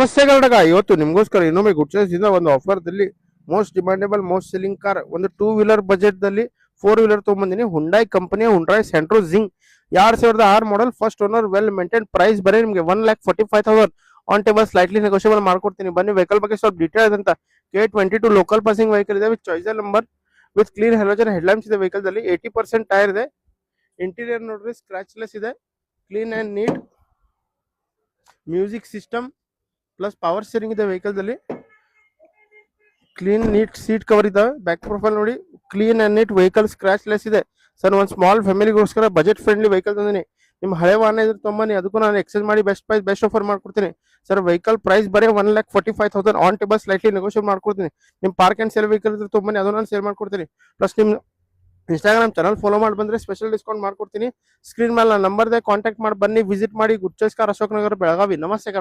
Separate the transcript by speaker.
Speaker 1: ನಮಸ್ತೆ ಕರ್ನಾಟಕ. ಇವತ್ತು ನಿಮಗೋಸ್ಕರ ಇನ್ನೊಮ್ಮೆ ಗುಡ್ ಚಾಯ್ಸ್ ಇಂದ ಒಂದು ಆಫರ್ ದಲ್ಲಿ most demandable most selling car ಒಂದು 2 ವೀಲರ್ ಬಜೆಟ್ ದಲ್ಲಿ 4 ವೀಲರ್ ತಗೊಂಡ್ಬಂದಿನಿ. ಹುಂಡೈ ಕಂಪನಿಯ Hyundai Santro Xing 2006 model, first owner, well maintain. Price ಬರೀ ನಿಮಗೆ 1,45,000 ಆನ್ ಟೇಬಲ್, ಸ್ಲೈಟ್ಲಿ ನೆಗೋಷಿಯಬಲ್ ಮಾಡ್ಕೊಡ್ತೀನಿ. ಬನ್ನಿ ವೆಹಿಕಲ್ ಬಗ್ಗೆ ಸ್ವಲ್ಪ ಡೀಟೇಲ್ ಅಂತ. K22 ಲೋಕಲ್ ಪಾಸಿಂಗ್ ವೆಹಿಕಲ್ ಇದೆ with choice number, with clean halogen headlines ಇದೆ. ವೆಹಿಕಲ್ ದಲ್ಲಿ 80% ಟೈರ್ ಇದೆ. ಇಂಟೀರಿಯರ್ ನೋಡ್ರಿ ಸ್ಕ್ರಾಚ್ಲೆಸ್ ಇದೆ, clean and neat. Music system plus power steering ಇದೆ. ವೆಹಿಕಲ್ ದಲ್ಲಿ ಕ್ಲೀನ್ ನೀಟ್ ಸೀಟ್ ಕವರ್ ಇದಾವೆ. ಬ್ಯಾಕ್ ಪ್ರೊಫೈಲ್ ನೋಡಿ, clean and neat vehicle, scratch less ಇದೆ. ಸರ್ ಒಂದು ಸ್ಮಾಲ್ ಫ್ಯಾಮಿಲಿಗೋಸ್ಕರ ಬಜೆಟ್ ಫ್ರೆಂಡ್ಲಿ ವೆಹಿಕಲ್ ತಂದಿನಿ. ನಿಮ್ಮ ಹಳೆ ವಾಹನ ಇದ್ರೆ ತೊಂಬನ್ನಿ, ಅದಕ್ಕೂ ನಾನು ಎಕ್ಸ್ಚೇಂಜ್ ಮಾಡಿ ಬೆಸ್ಟ್ ಪ್ರೈಸ್ ಬೆಸ್ಟ್ ಆಫರ್ ಮಾಡ್ಕೊಡ್ತೀನಿ. ಸರ್ ವೆಹಿಕಲ್ ಪ್ರೈಸ್ ಬರೀ 1,45,000 ಆನ್ ಟೇಬಲ್, ಸ್ಲೈಟ್ಲಿ ನೆಗೋಷಿಯೇಟ್ ಮಾಡ್ಕೊಡ್ತೀನಿ. ನಿಮ್ಮ ಪಾರ್ಕ್ ಅಂಡ್ ಸೇಲ್ ವೆಹಿಕಲ್ ಇದ್ರೆ ತೊಂಬನ್ನಿ, ಅದು ನಾನು ಸೇಲ್ ಮಾಡ್ಕೊಡ್ತೀನಿ. ಪ್ಲಸ್ ನಿಮ್ಮ ಇನ್ಸ್ಟಾಗ್ರಾಮ್ ಚಾನಲ್ ಫಾಲೋ ಮಾಡಿ ಬಂದ್ರೆ ಸ್ಪೆಷಲ್ ಡಿಸ್ಕೌಂಟ್ ಮಾಡ್ಕೊಡ್ತೀನಿ. ಸ್ಕ್ರೀನ್ ಮೇಲೆ ನನ್ನ ನಂಬರ್ ಇದೆ, ಕಾಂಟ್ಯಾಕ್ಟ್ ಮಾಡಿ ಬನ್ನಿ, ವಿಸಿಟ್ ಮಾಡಿ. Good choice car, Ashok Nagar, Belagavi. ನಮಸ್ತೆ.